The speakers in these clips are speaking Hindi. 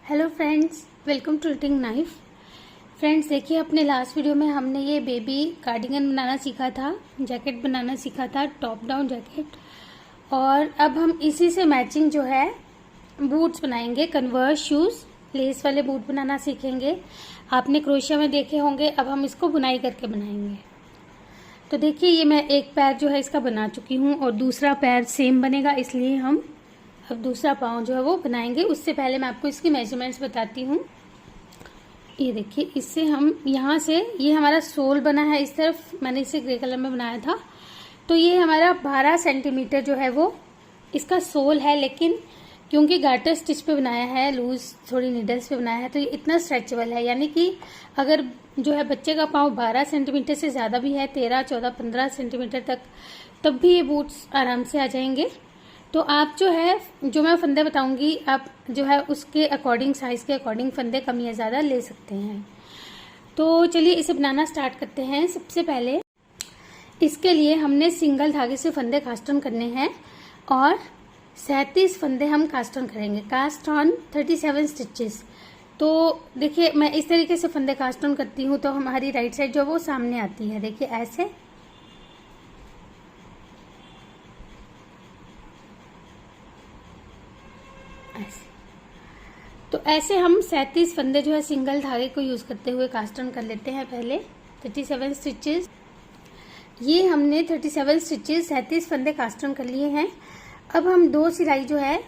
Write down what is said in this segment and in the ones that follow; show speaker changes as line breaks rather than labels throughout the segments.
Hello friends, welcome to reading knife. Friends देखिए, अपने लास्ट वीडियो में हमने ये बेबी कार्डिगन बनाना सीखा था, जैकेट बनाना सीखा था, टॉप डाउन जैकेट। और अब हम इसी से मैचिंग जो है बूट्स बनाएंगे, कन्वर्स शूज़, लेस वाले बूट बनाना सीखेंगे। आपने क्रोशिया में देखे होंगे, अब हम इसको बुनाई करके बनाएंगे। तो देखिए, ये मैं एक पैर जो है इसका बना चुकी हूँ और दूसरा पैर सेम बनेगा, इसलिए हम अब दूसरा पाँव जो है वो बनाएंगे। उससे पहले मैं आपको इसकी मेजरमेंट्स बताती हूँ। ये देखिए, इससे हम यहाँ से, ये हमारा सोल बना है, इस तरफ मैंने इसे ग्रे कलर में बनाया था। तो ये हमारा 12 सेंटीमीटर जो है वो इसका सोल है, लेकिन क्योंकि गार्टर स्टिच पे बनाया है, लूज थोड़ी नीडल्स पे बनाया है, तो ये इतना स्ट्रेचेबल है। यानी कि अगर जो है बच्चे का पाँव 12 सेंटीमीटर से ज़्यादा भी है, 13, 14, 15 सेंटीमीटर तक, तब भी ये बूट्स आराम से आ जाएंगे। तो आप जो है, जो मैं फंदे बताऊंगी, आप जो है उसके अकॉर्डिंग, साइज के अकॉर्डिंग फंदे कम या ज़्यादा ले सकते हैं। तो चलिए इसे बनाना स्टार्ट करते हैं। सबसे पहले इसके लिए हमने सिंगल धागे से फंदे कास्ट ऑन करने हैं और 37 फंदे हम कास्ट ऑन करेंगे। Cast on 37 stitches. तो देखिए, मैं इस तरीके से फंदे कास्ट ऑन करती हूँ तो हमारी राइट साइड जो वो सामने आती है। देखिए ऐसे, तो ऐसे हम 37 फंदे जो है सिंगल धागे को यूज करते हुए कास्ट ऑन कर लेते हैं। पहले 37 स्टिचेस, ये हमने 37 स्टिचेस 37 फंदे कास्ट ऑन कर लिए हैं। अब हम 2 सिलाई जो है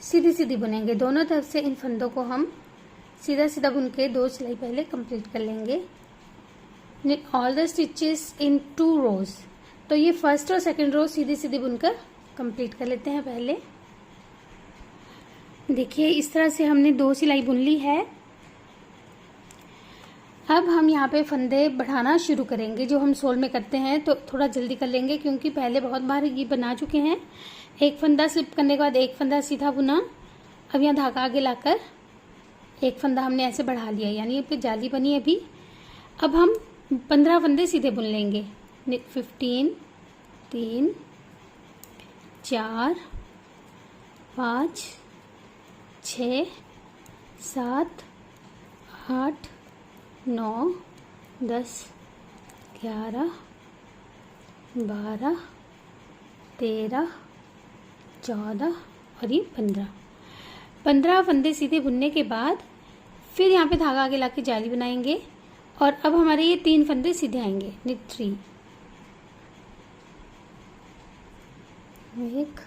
सीधी सीधी बुनेंगे। दोनों तरफ से इन फंदों को हम सीधा सीधा बुन के 2 सिलाई पहले कंप्लीट कर लेंगे। knit ऑल द स्टिचेस इन 2 रोज। तो ये फर्स्ट और सेकंड रो सीधी सीधी बुनकर कंप्लीट कर लेते हैं। पहले देखिए, इस तरह से हमने 2 सिलाई बुन ली है। अब हम यहाँ पे फंदे बढ़ाना शुरू करेंगे, जो हम सोल में करते हैं। तो थोड़ा जल्दी कर लेंगे क्योंकि पहले बहुत बार ये बना चुके हैं। एक फंदा स्लिप करने के बाद एक फंदा सीधा बुना। अब यहाँ धागा आगे लाकर एक फंदा हमने ऐसे बढ़ा लिया, यानी ये पे जाली बनी अभी। अब हम 15 फंदे सीधे बुन लेंगे। 15, 3, 4, 5, 6, 7, 8, 9, 10, 11, 12, 13, 14 और ये 15 फंदे सीधे बुनने के बाद फिर यहाँ पे धागा आगे लाके जाली बनाएंगे और अब हमारे ये 3 फंदे सीधे आएंगे। knit 3, 1,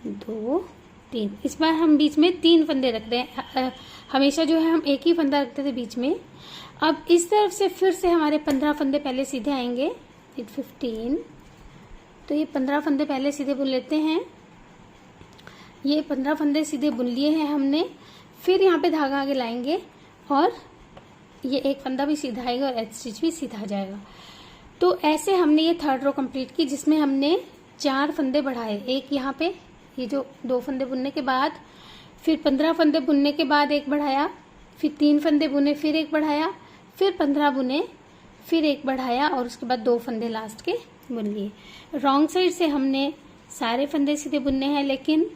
2, 3। इस बार हम बीच में 3 फंदे रख रहे हैं। हमेशा जो है हम एक ही फंदा रखते थे बीच में। अब इस तरफ से फिर से हमारे 15 फंदे पहले सीधे आएंगे। 15, तो ये 15 फंदे पहले सीधे बुन लेते हैं। ये 15 फंदे सीधे बुन लिए हैं हमने। फिर यहाँ पे धागा आगे लाएंगे और ये एक फंदा भी सीधा आएगा और एच स्टिच भी सीधा आ जाएगा। तो ऐसे हमने ये 3rd रो कंप्लीट की, जिसमें हमने 4 फंदे बढ़ाए। एक यहाँ पे, ये जो 2 फंदे बुनने के बाद, फिर 15 फंदे बुनने के बाद एक बढ़ाया, फिर 3 फंदे बुने, फिर एक बढ़ाया, फिर 15 बुने, फिर एक बढ़ाया और उसके बाद 2 फंदे लास्ट के बुन लिए। रॉन्ग साइड से हमने सारे फंदे सीधे बुनने हैं, लेकिन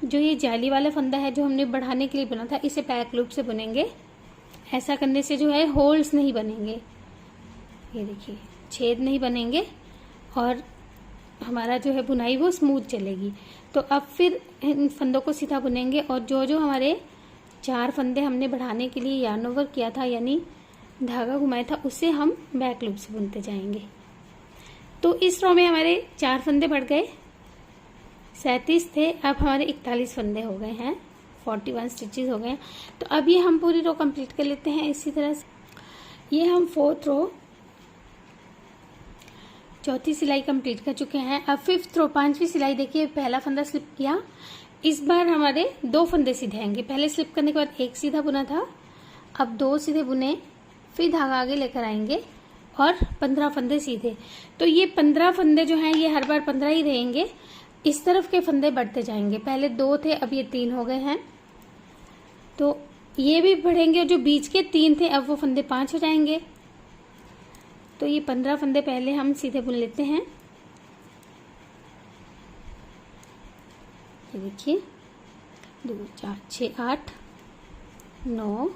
जो ये जाली वाला फंदा है जो हमने बढ़ाने के लिए बुना था, इसे बैक लूप से बुनेंगे। ऐसा करने से जो है होल्स नहीं बनेंगे, ये देखिए छेद नहीं बनेंगे और हमारा जो है बुनाई वो स्मूथ चलेगी। तो अब फिर इन फंदों को सीधा बुनेंगे और जो जो हमारे 4 फंदे हमने बढ़ाने के लिए यार्न ओवर किया था, यानी धागा घुमाया था, उसे हम बैक लूप से बुनते जाएंगे। तो इस रो में हमारे 4 फंदे बढ़ गए, 37 थे, अब हमारे 41 फंदे हो गए हैं, 41 स्टिचेस हो गए। तो अब ये हम पूरी रो कंप्लीट कर लेते हैं इसी तरह से। ये हम 4th रो, 4थी सिलाई कंप्लीट कर चुके हैं। अब 5th रो, 5वीं सिलाई। देखिए, पहला फंदा स्लिप किया, इस बार हमारे 2 फंदे सीधे आएंगे। पहले स्लिप करने के बाद एक सीधा बुना था, अब 2 सीधे बुने, फिर धागा आगे लेकर आएंगे और 15 फंदे सीधे। तो ये 15 फंदे जो हैं ये हर बार 15 ही रहेंगे। इस तरफ के फंदे बढ़ते जाएंगे। पहले 2 थे, अब ये 3 हो गए हैं, तो ये भी बढ़ेंगे और जो बीच के 3 थे अब वो फंदे 5 हो जाएंगे। तो ये 15 फंदे पहले हम सीधे बुन लेते हैं। ये देखिए, 2, 4, 6, 8, 9,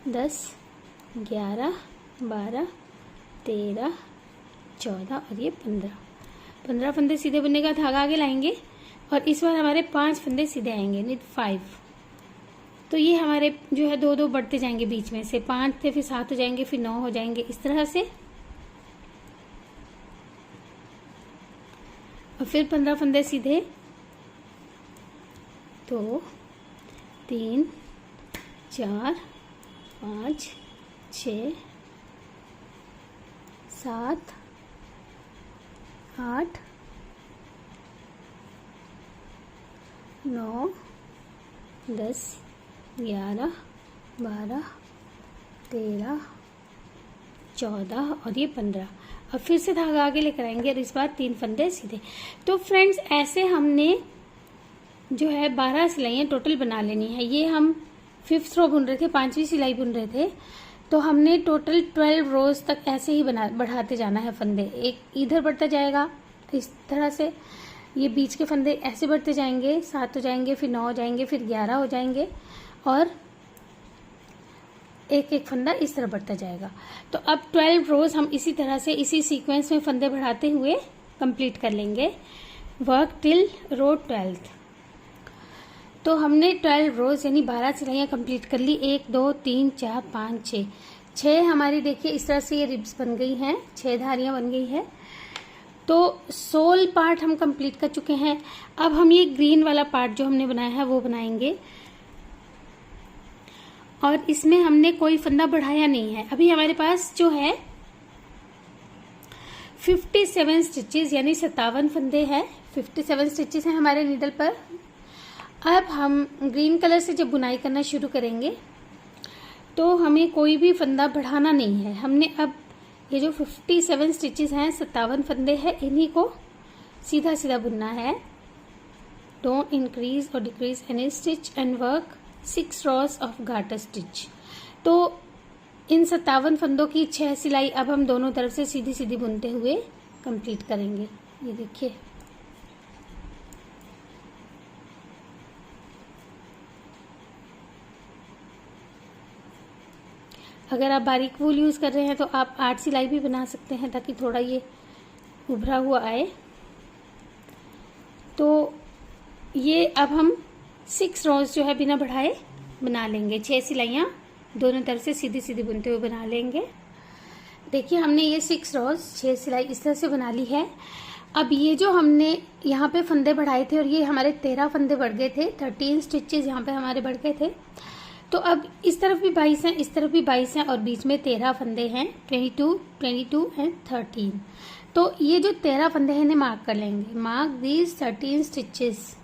10, 11, 12, 13, 14 और ये 15 फंदे सीधे बुनने का धागा आगे लाएंगे और इस बार हमारे 5 फंदे सीधे आएंगे, नहीं 5। तो ये हमारे जो है 2-2 बढ़ते जाएंगे बीच में से, 5 थे फिर 7 हो जाएंगे, फिर 9 हो जाएंगे, इस तरह से। और फिर 15 फंदे सीधे, 2, 3, 4, 5, 6, 7, 8, 9, 10, 11, 12, 13, 14 और ये 15। अब फिर से धागा आगे लेकर आएंगे और इस बार 3 फंदे सीधे। तो फ्रेंड्स ऐसे हमने जो है 12 सिलाइयाँ टोटल बना लेनी है। ये हम 5th रो बुन रहे थे, 5वीं सिलाई बुन रहे थे, तो हमने टोटल 12 रोज तक ऐसे ही बढ़ाते जाना है फंदे। एक इधर बढ़ता जाएगा इस तरह से, ये बीच के फंदे ऐसे बढ़ते जाएंगे, 7 हो जाएंगे, फिर 9 हो जाएंगे, फिर 11 हो जाएंगे और एक एक फंदा इस तरह बढ़ता जाएगा। तो अब 12 रोज हम इसी तरह से इसी सीक्वेंस में फंदे बढ़ाते हुए कंप्लीट कर लेंगे, वर्क टिल रो 12th। तो हमने 12 रोज यानी 12 सिलाइयाँ कंप्लीट कर ली। 1, 2, 3, 4, 5, 6, 6 हमारी देखिए इस तरह से ये रिब्स बन गई हैं, 6 धारियाँ बन गई है। तो सोल पार्ट हम कंप्लीट कर चुके हैं। अब हम ये ग्रीन वाला पार्ट जो हमने बनाया है वो बनाएंगे और इसमें हमने कोई फंदा बढ़ाया नहीं है। अभी हमारे पास जो है 57 स्टिचेस यानी 57 फंदे हैं, 57 स्टिचेस हैं हमारे नीडल पर। अब हम ग्रीन कलर से जब बुनाई करना शुरू करेंगे तो हमें कोई भी फंदा बढ़ाना नहीं है। हमने अब ये जो 57 स्टिचेस हैं, 57 फंदे हैं, इन्हीं को सीधा सीधा बुनना है। डोंट इंक्रीज और decrease any stitch and work 6 rows of garter stitch. तो इन 57 फंदों की 6 सिलाई अब हम दोनों तरफ से सीधी सीधी बुनते हुए कंप्लीट करेंगे। ये देखिए अगर आप बारीक वूल यूज कर रहे हैं तो आप 8 सिलाई भी बना सकते हैं ताकि थोड़ा ये उभरा हुआ आए। तो ये अब हम 6 rows जो है बिना बढ़ाए बना लेंगे, 6 सिलाइयाँ दोनों तरफ से सीधी सीधी बुनते हुए बना लेंगे। देखिए हमने ये 6 rows 6 सिलाई इस तरह से बना ली है। अब ये जो हमने यहाँ पे फंदे बढ़ाए थे और ये हमारे 13 फंदे बढ़ गए थे, 13 स्टिचेस यहाँ पे हमारे बढ़ गए थे। तो अब इस तरफ भी 22 हैं, इस तरफ भी 22 हैं और बीच में 13 फंदे हैं, 22, 22 एंड 13। तो ये जो 13 फंदे हैं इन्हें मार्क कर लेंगे, मार्क दीज 13 स्टिचेस।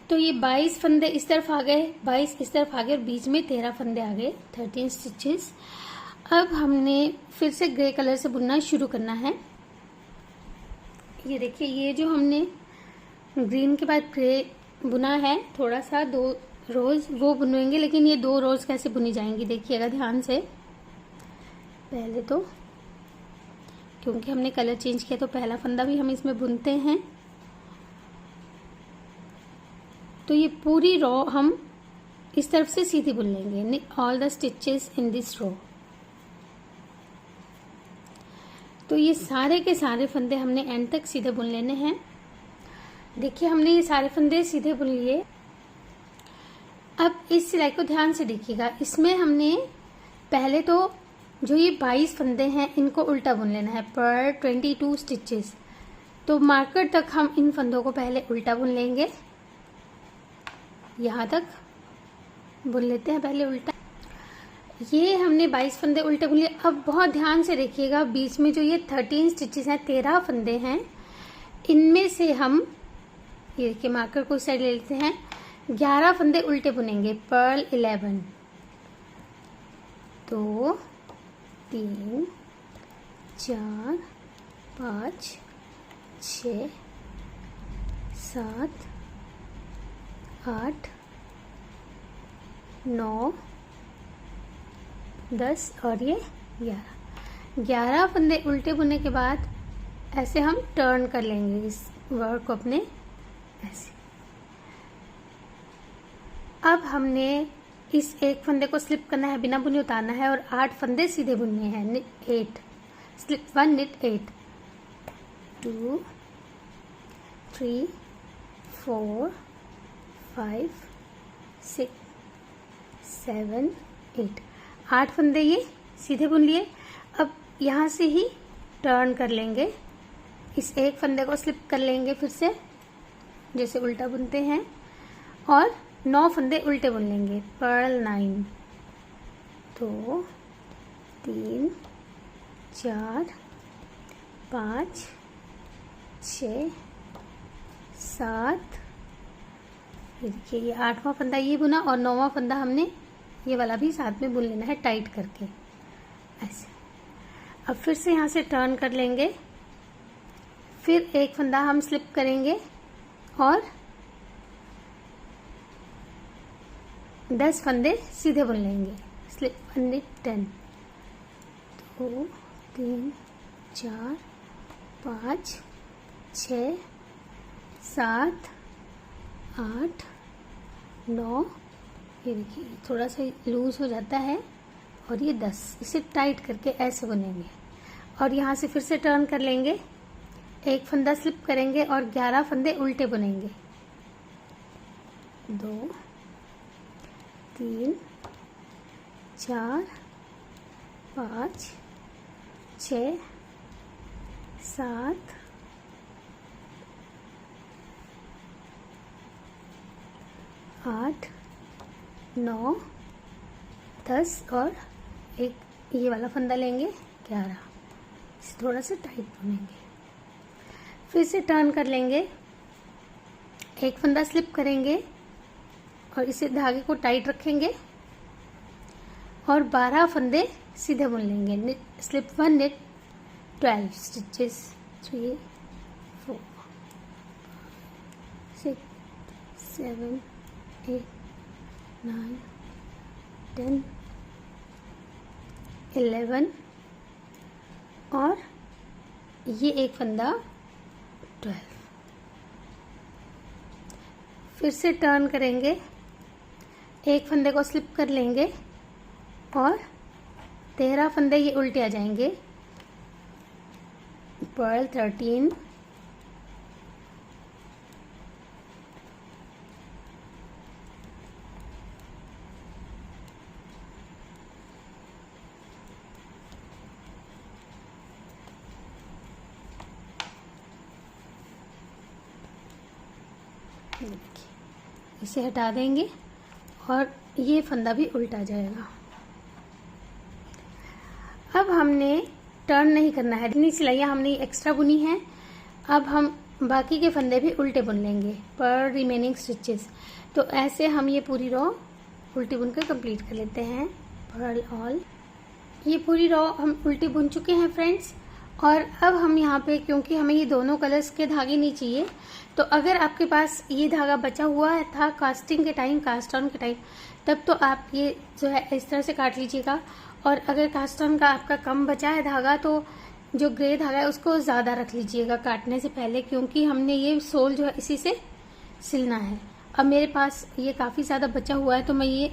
तो ये 22 फंदे इस तरफ आ गए, 22 इस तरफ आ गए और बीच में 13 फंदे आ गए, 13 स्टिचेस। अब हमने फिर से ग्रे कलर से बुनना शुरू करना है। ये देखिए ये जो हमने ग्रीन के बाद ग्रे बुना है, थोड़ा सा 2 रोज वो बुनेंगे, लेकिन ये 2 रोज कैसे बुनी जाएंगी देखिएगा ध्यान से। पहले तो क्योंकि हमने कलर चेंज किया तो पहला फंदा भी हम इसमें बुनते हैं। तो ये पूरी रो हम इस तरफ से सीधी बुन लेंगे, all the stitches in this row. तो ये सारे के सारे फंदे हमने एंड तक सीधे बुन लेने हैं। देखिए हमने ये सारे फंदे सीधे बुन लिए। अब इस सिलाई को ध्यान से देखिएगा, इसमें हमने पहले तो जो ये 22 फंदे हैं इनको उल्टा बुन लेना है पर 22 स्टिचेस। तो मार्कर तक हम इन फंदों को पहले उल्टा बुन लेंगे, यहाँ तक बुन लेते हैं पहले उल्टा। ये हमने 22 फंदे उल्टे बुन लिए। अब बहुत ध्यान से देखिएगा, बीच में जो ये 13 स्टिचेस हैं, 13 फंदे हैं, इनमें से हम ये देखिए मार्कर को साइड ले लेते हैं, 11 फंदे उल्टे बुनेंगे, पर्ल 11, 2, 3, 4, 5, 6, 7, 8, 9, 10 और ये 11 फंदे उल्टे बुनने के बाद ऐसे हम टर्न कर लेंगे इस वर्क को अपने ऐसे। अब हमने इस एक फंदे को स्लिप करना है, बिना बुने उतारना है और 8 फंदे सीधे बुनने हैं। 8 स्लिप 1 knit 8 2 3 4 5 6 7 8 8 फंदे ये सीधे बुन लिए। अब यहाँ से ही टर्न कर लेंगे, इस एक फंदे को स्लिप कर लेंगे फिर से जैसे उल्टा बुनते हैं और 9 फंदे उल्टे बुन लेंगे। पर्ल 9 2 3 4 5 6 7, ये देखिए ये 8वां फंदा ये बुना और 9वां फंदा हमने ये वाला भी साथ में बुन लेना है टाइट करके ऐसे। अब फिर से यहाँ से टर्न कर लेंगे, फिर एक फंदा हम स्लिप करेंगे और 10 फंदे सीधे बुन लेंगे। स्लिप 1 knit 10 2 3 4 5 6 7 8 9, ये देखिए थोड़ा सा लूज हो जाता है और ये 10, इसे टाइट करके ऐसे बुनेंगे और यहाँ से फिर से टर्न कर लेंगे, एक फंदा स्लिप करेंगे और 11 फंदे उल्टे बुनेंगे। 2 3 4 5 6 7 8 9 10 और एक ये वाला फंदा लेंगे 11, इसे थोड़ा सा टाइट बुनेंगे। फिर से टर्न कर लेंगे, एक फंदा स्लिप करेंगे और इसे धागे को टाइट रखेंगे और 12 फंदे सीधे बुन लेंगे। स्लिप 1 knit 12 स्टिचेस 3 4 6 7 8 9 10 11 और ये एक फंदा 12। फिर से टर्न करेंगे, एक फंदे को स्लिप कर लेंगे और 13 फंदे ये उल्टे आ जाएंगे। पर्ल 13 इसे हटा देंगे और ये फंदा भी उल्टा जाएगा। अब हमने टर्न नहीं करना है, इतनी सिलाइयाँ हमने एक्स्ट्रा बुनी हैं। अब हम बाकी के फंदे भी उल्टे बुन लेंगे पर रिमेनिंग स्टिचेस। तो ऐसे हम ये पूरी रो उल्टी बुनकर कंप्लीट कर लेते हैं। पर्ल ऑल, ये पूरी रो हम उल्टी बुन चुके हैं फ्रेंड्स। और अब हम यहाँ पे, क्योंकि हमें ये दोनों कलर्स के धागे नहीं चाहिए, तो अगर आपके पास ये धागा बचा हुआ था कास्टिंग के टाइम, कास्ट ऑन के टाइम, तब तो आप ये जो है इस तरह से काट लीजिएगा। और अगर कास्ट ऑन का आपका कम बचा है धागा तो जो ग्रे धागा है उसको ज़्यादा रख लीजिएगा काटने से पहले, क्योंकि हमने ये सोल जो है इसी से सिलना है। अब मेरे पास ये काफ़ी ज़्यादा बचा हुआ है तो मैं ये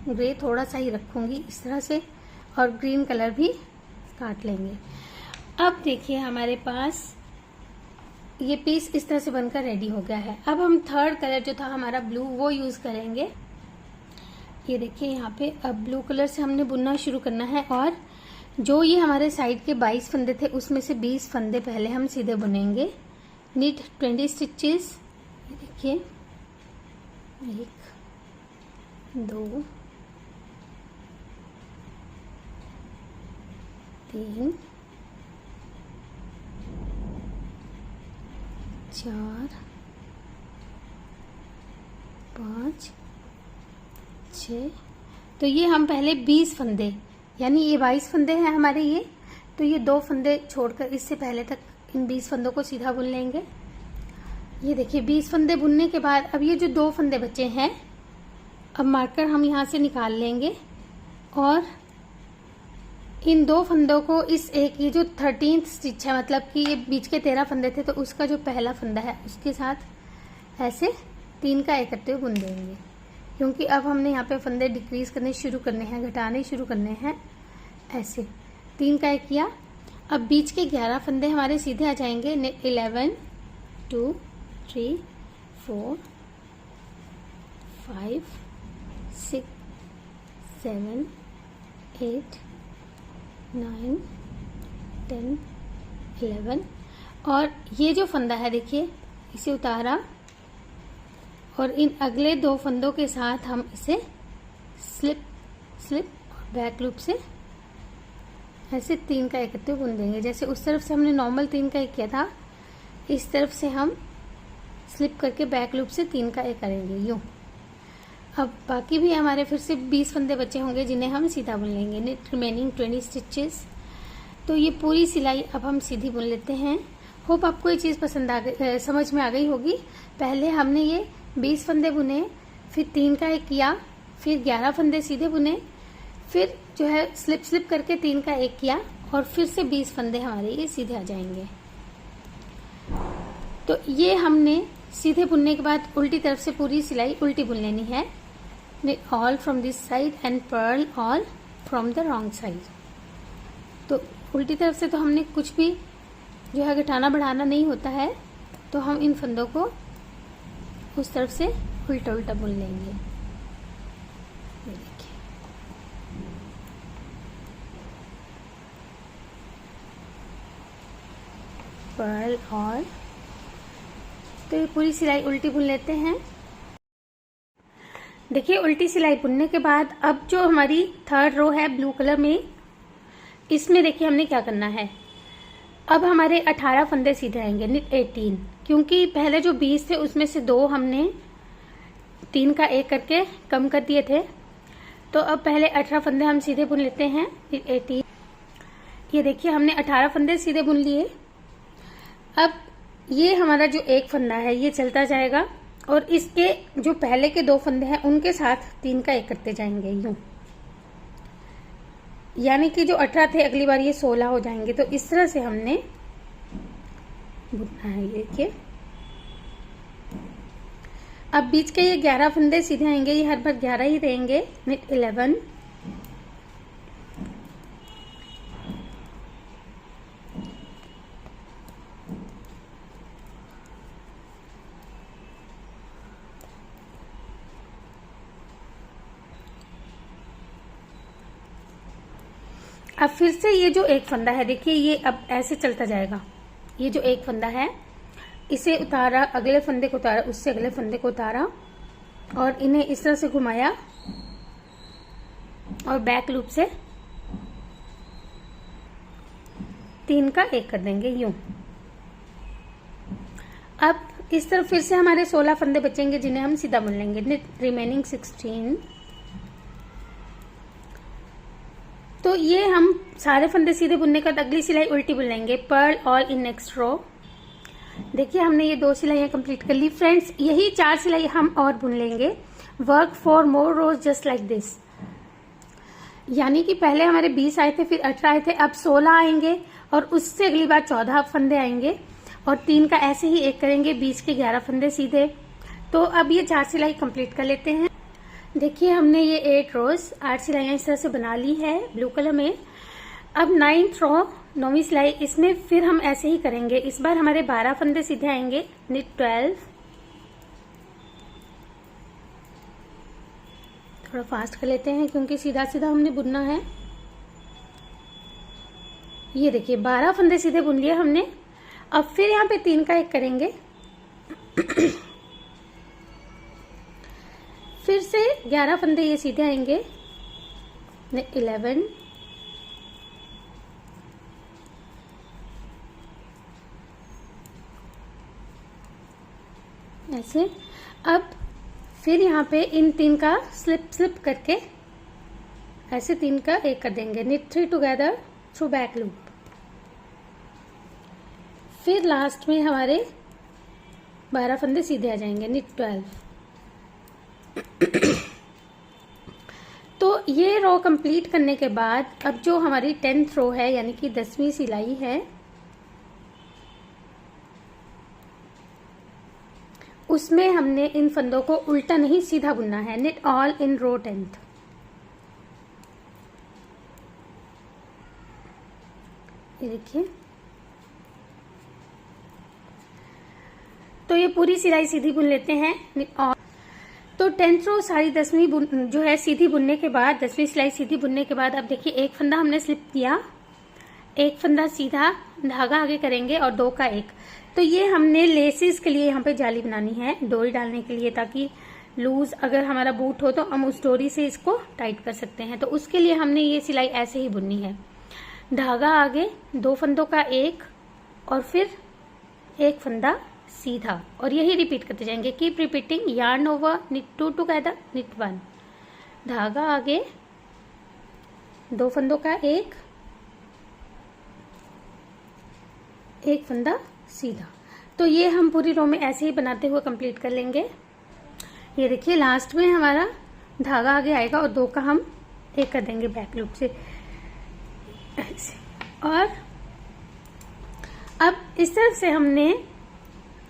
ग्रे थोड़ा सा ही रखूँगी इस तरह से, और ग्रीन कलर भी काट लेंगे। अब देखिए हमारे पास ये पीस इस तरह से बनकर रेडी हो गया है। अब हम थर्ड कलर जो था हमारा ब्लू वो यूज़ करेंगे। ये देखिए यहाँ पे अब ब्लू कलर से हमने बुनना शुरू करना है और जो ये हमारे साइड के 22 फंदे थे उसमें से 20 फंदे पहले हम सीधे बुनेंगे। Knit 20 stitches. ये देखिए 1 2 3 4 5 6। तो ये हम पहले 20 फंदे, यानी ये 22 फंदे हैं हमारे ये, तो ये 2 फंदे छोड़कर इससे पहले तक इन 20 फंदों को सीधा बुन लेंगे। ये देखिए 20 फंदे बुनने के बाद अब ये जो 2 फंदे बचे हैं, अब मार्कर हम यहाँ से निकाल लेंगे और इन 2 फंदों को इस एक, ये जो 13th स्टिच है, मतलब कि ये बीच के 13 फंदे थे तो उसका जो पहला फंदा है उसके साथ ऐसे 3 का एक करते हुए बुन देंगे। क्योंकि अब हमने यहाँ पे फंदे डिक्रीज करने शुरू करने हैं, घटाने शुरू करने हैं। ऐसे 3 का 1 किया। अब बीच के 11 फंदे हमारे सीधे आ जाएंगे। 11 2 3 4 5 6 7 8 9 10 11। और ये जो फंदा है देखिए, इसे उतारा और इन अगले 2 फंदों के साथ हम इसे स्लिप स्लिप और बैक लूप से ऐसे 3 का 1 करते हुए बुन देंगे। जैसे उस तरफ से हमने नॉर्मल 3 का 1 किया था, इस तरफ से हम स्लिप करके बैक लूप से 3 का 1 करेंगे यूं। अब बाकी भी हमारे फिर से 20 फंदे बचे होंगे जिन्हें हम सीधा बुन लेंगे। Net remaining 20 stitches. तो ये पूरी सिलाई अब हम सीधी बुन लेते हैं। होप आपको ये चीज़ पसंद आ गई, समझ में आ गई होगी। पहले हमने ये 20 फंदे बुने, फिर 3 का 1 किया, फिर 11 फंदे सीधे बुने, फिर जो है स्लिप स्लिप करके 3 का 1 किया और फिर से 20 फंदे हमारे ये सीधे आ जाएंगे। तो ये हमने सीधे बुनने के बाद उल्टी तरफ से पूरी सिलाई उल्टी बुन लेनी है। All from this side and pearl all from the wrong side. तो उल्टी तरफ से तो हमने कुछ भी जो है घटाना बढ़ाना नहीं होता है, तो हम इन फंदों को उस तरफ से उल्टा उल्टा बुन लेंगे। ये देखिए, पर्ल और तो ये पूरी सिलाई उल्टी बुन लेते हैं। देखिए उल्टी सिलाई बुनने के बाद अब जो हमारी 3rd रो है ब्लू कलर में, इसमें देखिए हमने क्या करना है। अब हमारे 18 फंदे सीधे आएंगे, 18, क्योंकि पहले जो 20 थे उसमें से 2 हमने 3 का 1 करके कम कर दिए थे। तो अब पहले 18 फंदे हम सीधे बुन लेते हैं। 18, ये देखिए हमने 18 फंदे सीधे बुन लिए। अब ये हमारा जो 1 फंदा है ये चलता जाएगा और इसके जो पहले के 2 फंदे हैं उनके साथ 3 का 1 करते जाएंगे यूं। यानी कि जो 18 थे अगली बार ये 16 हो जाएंगे। तो इस तरह से हमने बुनना है। ये देखिए, अब बीच के ये 11 फंदे सीधे आएंगे, ये हर बार 11 ही रहेंगे। 11 अब फिर से ये जो 1 फंदा है देखिए, ये अब ऐसे चलता जाएगा। ये जो 1 फंदा है इसे उतारा, अगले फंदे को उतारा, उससे अगले फंदे को उतारा और इन्हें इस तरह से घुमाया और बैक लूप से 3 का 1 कर देंगे यूं। अब इस तरफ फिर से हमारे 16 फंदे बचेंगे जिन्हें हम सीधा बुन लेंगे। रिमेनिंग 16। तो ये हम सारे फंदे सीधे बुनने के बाद अगली सिलाई उल्टी बुन लेंगे। Purl all in next row. देखिए हमने ये 2 सिलाइयां कंप्लीट कर ली। फ्रेंड्स यही 4 सिलाई हम और बुन लेंगे। Work 4 more rows just like this. यानी कि पहले हमारे 20 आए थे, फिर 18 आए थे, अब 16 आएंगे और उससे अगली बार 14 फंदे आएंगे और 3 का ऐसे ही 1 करेंगे, 20 के 11 फंदे सीधे। तो अब ये 4 सिलाई कंप्लीट कर लेते हैं। देखिए हमने ये 8 रोज 8 सिलाइयां इस तरह से बना ली है ब्लू कलर में। अब 9th रो 9वीं सिलाई, इसमें फिर हम ऐसे ही करेंगे। इस बार हमारे 12 फंदे सीधे आएंगे। 12, थोड़ा फास्ट कर लेते हैं क्योंकि सीधा सीधा हमने बुनना है। ये देखिए 12 फंदे सीधे बुन लिए हमने। अब फिर यहाँ पे 3 का 1 करेंगे। फिर से 11 फंदे ये सीधे आएंगे। 11, ऐसे। अब फिर यहाँ पे इन 3 का स्लिप स्लिप करके ऐसे 3 का 1 कर देंगे। knit 3 together through back loop. फिर लास्ट में हमारे 12 फंदे सीधे आ जाएंगे। knit 12। तो ये रो कंप्लीट करने के बाद अब जो हमारी 10th रो है यानी कि 10वीं सिलाई है, उसमें हमने इन फंदों को उल्टा नहीं सीधा बुनना है। Knit all in row 10th। ये देखिए, तो ये पूरी सिलाई सीधी बुन लेते हैं। और तो 10th रो सारी 10वीं जो है सीधी बुनने के बाद, 10वीं सिलाई सीधी बुनने के बाद अब देखिए एक फंदा हमने स्लिप किया, एक फंदा सीधा, धागा आगे करेंगे और 2 का 1। तो ये हमने लेसेस के लिए यहाँ पे जाली बनानी है, डोरी डालने के लिए, ताकि लूज अगर हमारा बूट हो तो हम उस डोरी से इसको टाइट कर सकते हैं। तो उसके लिए हमने ये सिलाई ऐसे ही बुननी है। धागा आगे, 2 फंदों का 1 और फिर 1 फंदा सीधा, और यही रिपीट करते जाएंगे। Keep repeating yarn over, knit 2 together, knit 1। धागा आगे, 2 फंदों का 1 फंदा सीधा। तो ये हम पूरी रो में ऐसे ही बनाते हुए कंप्लीट कर लेंगे। ये देखिए लास्ट में हमारा धागा आगे आएगा और 2 का हम 1 कर देंगे बैक लूप से ऐसे। और अब इस तरफ से हमने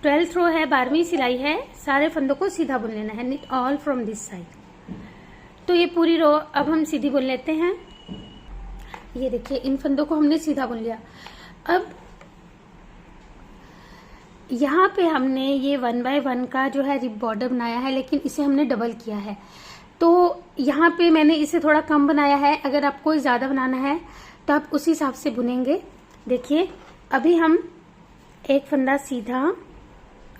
12th रो है, 12वीं सिलाई है, सारे फंदों को सीधा बुन लेना है। Knit all from this side. तो ये पूरी रो अब हम सीधी बुन लेते हैं। ये देखिए इन फंदों को हमने सीधा बुन लिया। अब यहाँ पे हमने ये 1 by 1 का जो है रिप बॉर्डर बनाया है, लेकिन इसे हमने डबल किया है। तो यहाँ पे मैंने इसे थोड़ा कम बनाया है। अगर आपको ज्यादा बनाना है तो आप उसी हिसाब से बुनेंगे। देखिए अभी हम 1 फंदा सीधा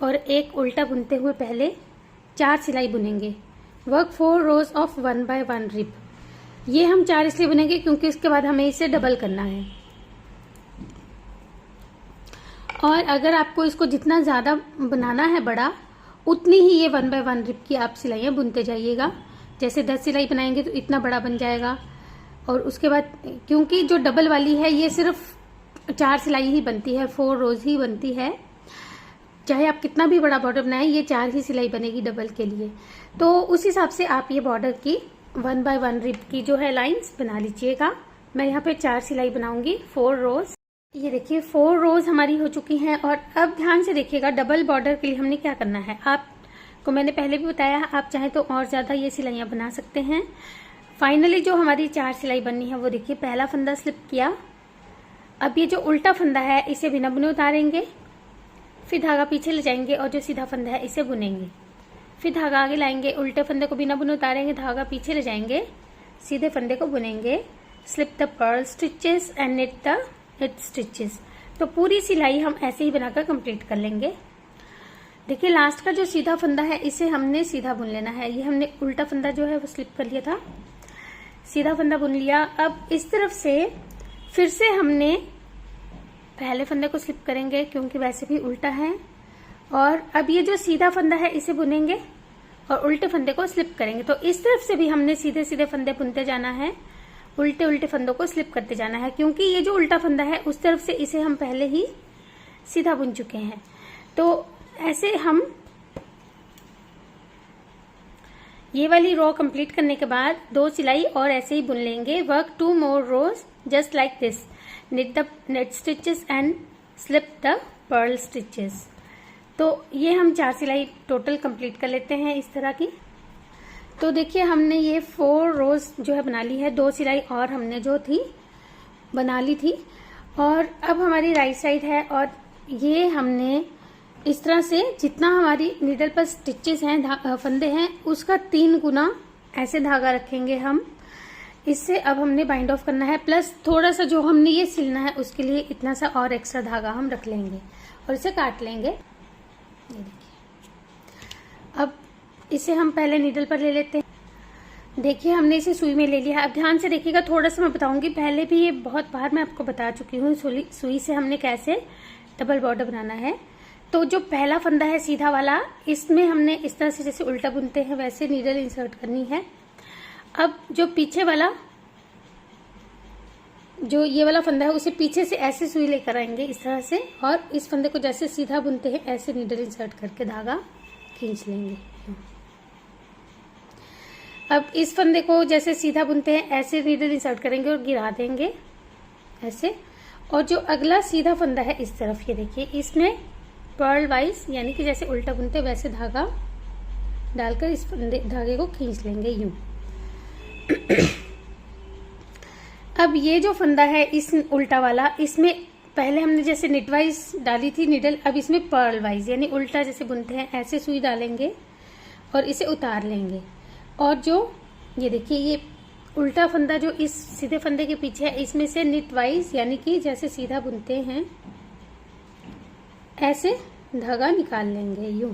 और 1 उल्टा बुनते हुए पहले 4 सिलाई बुनेंगे। Work 4 rows of 1 by 1 rib. ये हम 4 इसलिए बुनेंगे क्योंकि इसके बाद हमें इसे डबल करना है। और अगर आपको इसको जितना ज्यादा बनाना है बड़ा, उतनी ही ये 1 by 1 रिप की आप सिलाइयां बुनते जाइएगा। जैसे 10 सिलाई बनाएंगे तो इतना बड़ा बन जाएगा। और उसके बाद क्योंकि जो डबल वाली है ये सिर्फ 4 सिलाई ही बनती है, 4 रोज ही बनती है। चाहे आप कितना भी बड़ा बॉर्डर बनाएं, ये 4 ही सिलाई बनेगी डबल के लिए। तो उस हिसाब से आप ये बॉर्डर की 1 by 1 रिप की जो है लाइंस बना लीजिएगा। मैं यहाँ पे 4 सिलाई बनाऊंगी, 4 रोज। ये देखिए 4 रोज हमारी हो चुकी हैं। और अब ध्यान से देखिएगा, डबल बॉर्डर के लिए हमने क्या करना है। आपको मैंने पहले भी बताया, आप चाहे तो और ज्यादा ये सिलाइयां बना सकते हैं। फाइनली जो हमारी 4 सिलाई बननी है वो देखिए, पहला फंदा स्लिप किया। अब ये जो उल्टा फंदा है इसे बिना बुने उतारेंगे, फिर धागा पीछे ले जाएंगे और जो सीधा फंदा है इसे बुनेंगे। फिर धागा आगे लाएंगे, उल्टे फंदे को बिना बुने उतारेंगे, धागा पीछे ले जाएंगे, सीधे फंदे को बुनेंगे। Slip the purl stitches and knit the hit stitches. तो पूरी सिलाई हम ऐसे ही बनाकर कंप्लीट कर लेंगे। देखिए लास्ट का जो सीधा फंदा है इसे हमने सीधा बुन लेना है। ये हमने उल्टा फंदा जो है वो स्लिप कर लिया था, सीधा फंदा बुन लिया। अब इस तरफ से फिर से हमने पहले फंदे को स्लिप करेंगे क्योंकि वैसे भी उल्टा है। और अब ये जो सीधा फंदा है इसे बुनेंगे और उल्टे फंदे को स्लिप करेंगे। तो इस तरफ से भी हमने सीधे सीधे फंदे बुनते जाना है, उल्टे उल्टे फंदों को स्लिप करते जाना है, क्योंकि ये जो उल्टा फंदा है उस तरफ से इसे हम पहले ही सीधा बुन चुके हैं। तो ऐसे हम ये वाली रो कंप्लीट करने के बाद 2 सिलाई और ऐसे ही बुन लेंगे। Work 2 more rows just like this. Knit the net stitches and slip the pearl stitches. तो ये हम 4 सिलाई टोटल कंप्लीट कर लेते हैं इस तरह की। तो देखिए हमने ये 4 रोज जो है बना ली है, 2 सिलाई और हमने जो थी बना ली थी। और अब हमारी राइट साइड है और ये हमने इस तरह से जितना हमारी नीडल पर स्टिचेस हैं, फंदे हैं, उसका 3 गुना ऐसे धागा रखेंगे हम। इससे अब हमने बाइंड ऑफ करना है, प्लस थोड़ा सा जो हमने ये सिलना है उसके लिए इतना सा और एक्स्ट्रा धागा हम रख लेंगे और इसे काट लेंगे। ये देखिए अब इसे हम पहले नीडल पर ले लेते हैं। देखिए हमने इसे सुई में ले लिया। अब ध्यान से देखिएगा, थोड़ा सा मैं बताऊंगी, पहले भी ये बहुत बार मैं आपको बता चुकी हूँ सुई से हमने कैसे डबल बॉर्डर बनाना है। तो जो पहला फंदा है सीधा वाला, इसमें हमने इस तरह से जैसे उल्टा बुनते हैं वैसे नीडल इंसर्ट करनी है। अब जो पीछे वाला जो ये वाला फंदा है उसे पीछे से ऐसे सुई लेकर आएंगे इस तरह से, और इस फंदे को जैसे सीधा बुनते हैं ऐसे नीडल इंसर्ट करके धागा खींच लेंगे। अब इस फंदे को जैसे सीधा बुनते हैं ऐसे नीडल इंसर्ट करेंगे और गिरा देंगे ऐसे। और जो अगला सीधा फंदा है इस तरफ, ये देखिए इसमें पर्ल वाइज यानी कि जैसे उल्टा बुनते वैसे धागा डालकर इस धागे को खींच लेंगे यूं। अब ये जो फंदा है इस उल्टा वाला, इसमें पहले हमने जैसे निट वाइज डाली थी नीडल, अब इसमें पर्ल वाइज यानी उल्टा जैसे बुनते हैं ऐसे सुई डालेंगे और इसे उतार लेंगे। और जो ये देखिए ये उल्टा फंदा जो इस सीधे फंदे के पीछे है, इसमें से निट वाइज यानी कि जैसे सीधा बुनते हैं ऐसे धागा निकाल लेंगे यूं।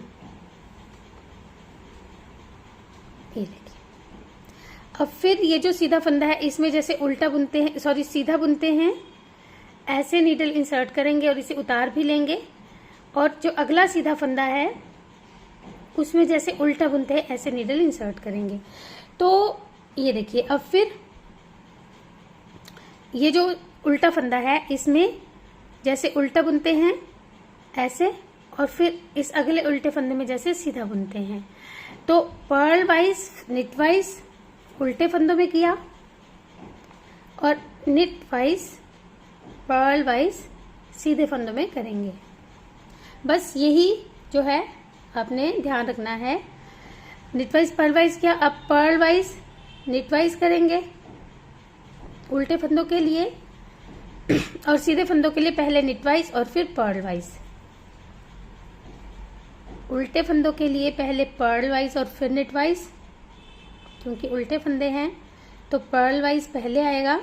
ये देखिए। अब फिर ये जो सीधा फंदा है इसमें जैसे उल्टा बुनते हैं, सॉरी सीधा बुनते हैं, ऐसे नीडल इंसर्ट करेंगे और इसे उतार भी लेंगे। और जो अगला सीधा फंदा है उसमें जैसे उल्टा बुनते हैं ऐसे नीडल इंसर्ट करेंगे। तो ये देखिए अब फिर ये जो उल्टा फंदा है इसमें जैसे उल्टा बुनते हैं ऐसे, और फिर इस अगले उल्टे फंदे में जैसे सीधा बुनते हैं। तो पर्ल वाइज निट वाइज उल्टे फंदों में किया और निट वाइज पर्ल वाइज सीधे फंदों में करेंगे। बस यही जो है आपने ध्यान रखना है। निट वाइज पर्ल वाइज किया, अब पर्ल वाइज निट वाइज करेंगे उल्टे फंदों के लिए और सीधे फंदों के लिए पहले निट वाइज और फिर पर्ल वाइज। उल्टे फंदों के लिए पहले पर्ल वाइज और फिर निट वाइज, क्योंकि उल्टे फंदे हैं तो पर्ल वाइज पहले आएगा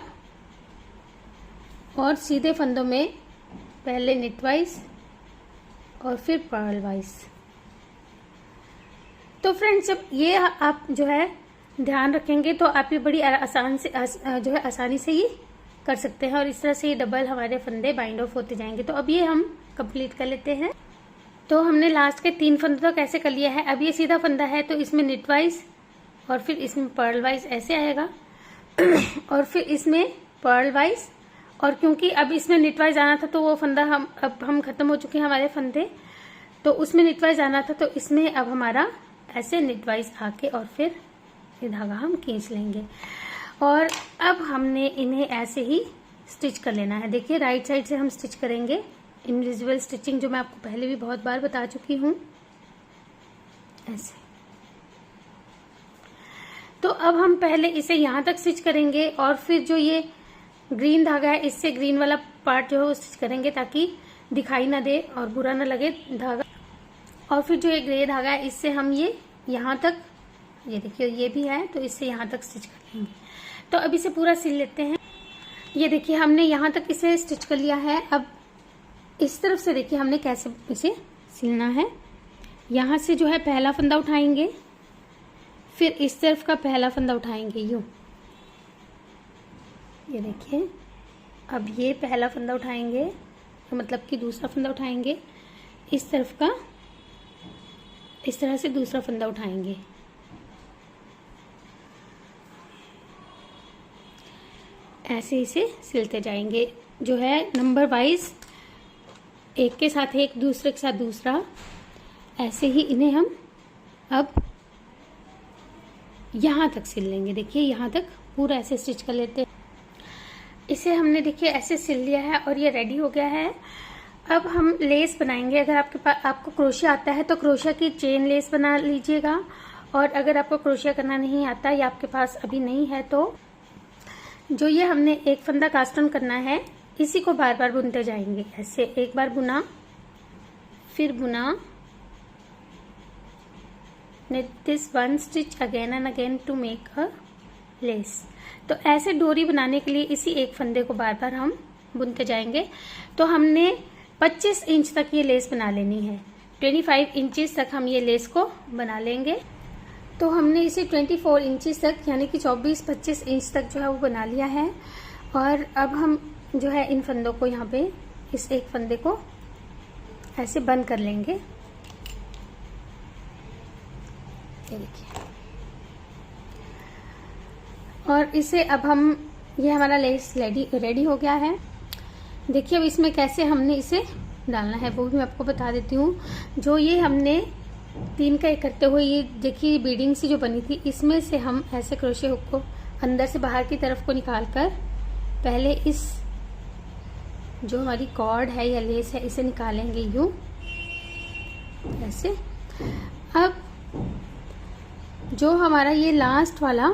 और सीधे फंदों में पहले निट वाइज और फिर पर्ल वाइज। तो फ्रेंड्स जब ये आप जो है ध्यान रखेंगे तो आप ये बड़ी आसान से जो है आसानी से ही कर सकते हैं और इस तरह से ये डबल हमारे फंदे बाइंड ऑफ होते जाएंगे। तो अब ये हम कंप्लीट कर लेते हैं। तो हमने लास्ट के 3 फंदों तक ऐसे कर लिया है। अब ये सीधा फंदा है तो इसमें निट वाइज और फिर इसमें पर्ल वाइज ऐसे आएगा और फिर इसमें पर्ल वाइज, और क्योंकि अब इसमें निट वाइज आना था तो वो फंदा हम खत्म हो चुके हैं हमारे फंदे, तो उसमें निट वाइज आना था तो इसमें अब हमारा ऐसे निट वाइज आके और फिर ये धागा हम खींच लेंगे। और अब हमने इन्हें ऐसे ही स्टिच कर लेना है। देखिए राइट साइड से हम स्टिच करेंगे इनविजिबल स्टिचिंग, जो मैं आपको पहले भी बहुत बार बता चुकी हूँ ऐसे। तो अब हम पहले इसे यहाँ तक स्टिच करेंगे और फिर जो ये ग्रीन धागा है इससे ग्रीन वाला पार्ट जो है वो स्टिच करेंगे ताकि दिखाई ना दे और बुरा ना लगे धागा। और फिर जो ये ग्रे धागा है इससे हम ये यहाँ तक, ये देखिए ये भी है तो इससे यहाँ तक स्टिच कर लेंगे। तो अब इसे पूरा सिल लेते हैं। ये देखिए हमने यहाँ तक इसे स्टिच कर लिया है। अब इस तरफ से देखिए हमने कैसे इसे सिलना है। यहाँ से जो है पहला फंदा उठाएंगे, फिर इस तरफ का पहला फंदा उठाएंगे यूं। ये देखिए अब ये पहला फंदा उठाएंगे तो मतलब कि दूसरा फंदा उठाएंगे, इस तरफ का इस तरह से दूसरा फंदा उठाएंगे। ऐसे इसे सिलते जाएंगे जो है नंबर वाइज, एक के साथ एक दूसरे के साथ दूसरा, ऐसे ही इन्हें हम अब यहाँ तक सिल लेंगे। देखिए यहाँ तक पूरा ऐसे स्टिच कर लेते हैं। इसे हमने देखिए ऐसे सिल लिया है और ये रेडी हो गया है। अब हम लेस बनाएंगे। अगर आपको क्रोशिया आता है तो क्रोशिया की चेन लेस बना लीजिएगा, और अगर आपको क्रोशिया करना नहीं आता या आपके पास अभी नहीं है तो जो ये हमने एक फंदा कास्ट ऑन करना है इसी को बार बार बुनते जाएंगे। ऐसे एक बार बुना, फिर बुना, knit this one stitch again and again to make a lace। तो ऐसे डोरी बनाने के लिए इसी एक फंदे को बार बार हम बुनते जाएंगे। तो हमने 25 इंच तक ये लेस बना लेनी है। 25 इंचेस तक हम ये लेस को बना लेंगे। तो हमने इसे 24 इंचेस तक यानी कि 24-25 इंच तक जो है वो बना लिया है। और अब हम जो है इन फंदों को यहाँ पे इस एक फंदे को ऐसे बंद कर लेंगे। ये देखिए, और इसे अब हम, ये हमारा लेस रेडी हो गया है। देखिए अब इसमें कैसे हमने इसे डालना है वो भी मैं आपको बता देती हूँ। जो ये हमने 3 का 1 करते हुए ये देखिए बीडिंग सी जो बनी थी, इसमें से हम ऐसे क्रोशे हुक को अंदर से बाहर की तरफ को निकाल कर पहले इस जो हमारी कॉर्ड है या लेस है इसे निकालेंगे यूं, ऐसे। अब जो हमारा ये लास्ट वाला,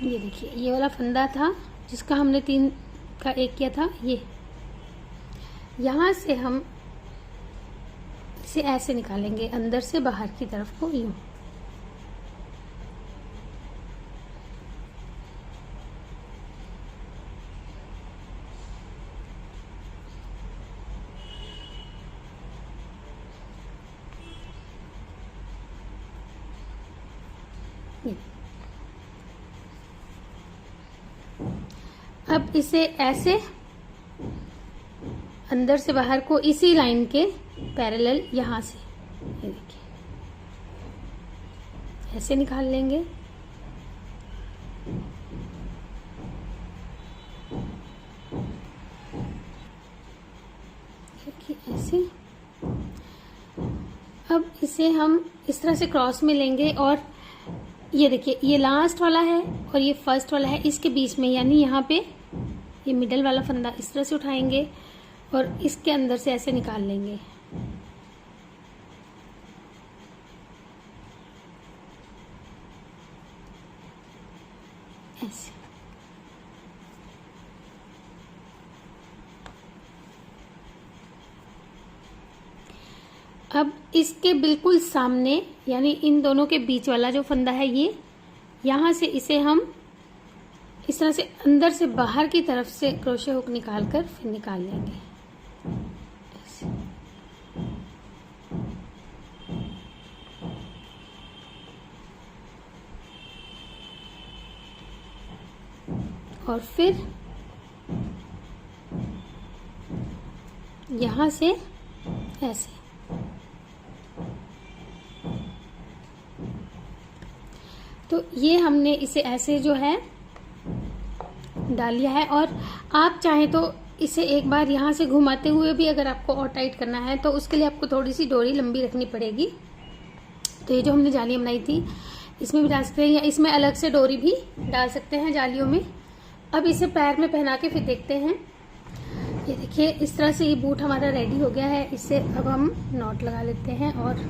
ये देखिए ये वाला फंदा था जिसका हमने 3 का 1 किया था, ये यहाँ से हम इसे ऐसे निकालेंगे अंदर से बाहर की तरफ को, यूं। अब इसे ऐसे अंदर से बाहर को इसी लाइन के पैरेलल यहाँ से, ये देखिए ऐसे निकाल लेंगे। देखिए ऐसे। अब इसे हम इस तरह से क्रॉस में लेंगे और ये देखिए ये लास्ट वाला है और ये फर्स्ट वाला है, इसके बीच में, यानी यहाँ पे ये मिडल वाला फंदा इस तरह से उठाएंगे और इसके अंदर से ऐसे निकाल लेंगे। ऐसे। अब इसके बिल्कुल सामने, यानी इन दोनों के बीच वाला जो फंदा है, ये यहाँ से इसे हम इस तरह से अंदर से बाहर की तरफ से क्रोशे हुक निकाल कर फिर निकाल लेंगे ऐसे। और फिर यहाँ से ऐसे। तो ये हमने इसे ऐसे जो है डाल लिया है, और आप चाहें तो इसे एक बार यहाँ से घुमाते हुए भी अगर आपको और टाइट करना है तो उसके लिए आपको थोड़ी सी डोरी लंबी रखनी पड़ेगी। तो ये जो हमने जालियाँ बनाई थी इसमें भी डाल सकते हैं, या इसमें अलग से डोरी भी डाल सकते हैं जालियों में। अब इसे पैर में पहना के फिर देखते हैं। ये देखिए इस तरह से ये बूट हमारा रेडी हो गया है। इससे अब हम नॉट लगा लेते हैं, और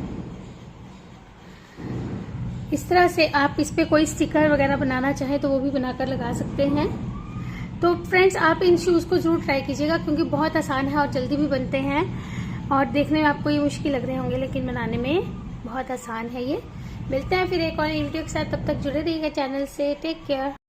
इस तरह से आप इस पे कोई स्टिकर वगैरह बनाना चाहे तो वो भी बनाकर लगा सकते हैं। तो फ्रेंड्स, आप इन शूज़ को ज़रूर ट्राई कीजिएगा क्योंकि बहुत आसान है और जल्दी भी बनते हैं। और देखने में आपको ये मुश्किल लग रहे होंगे लेकिन बनाने में बहुत आसान है ये। मिलते हैं फिर एक और वीडियो के साथ, तब तक जुड़े रहिएगा चैनल से। Take care.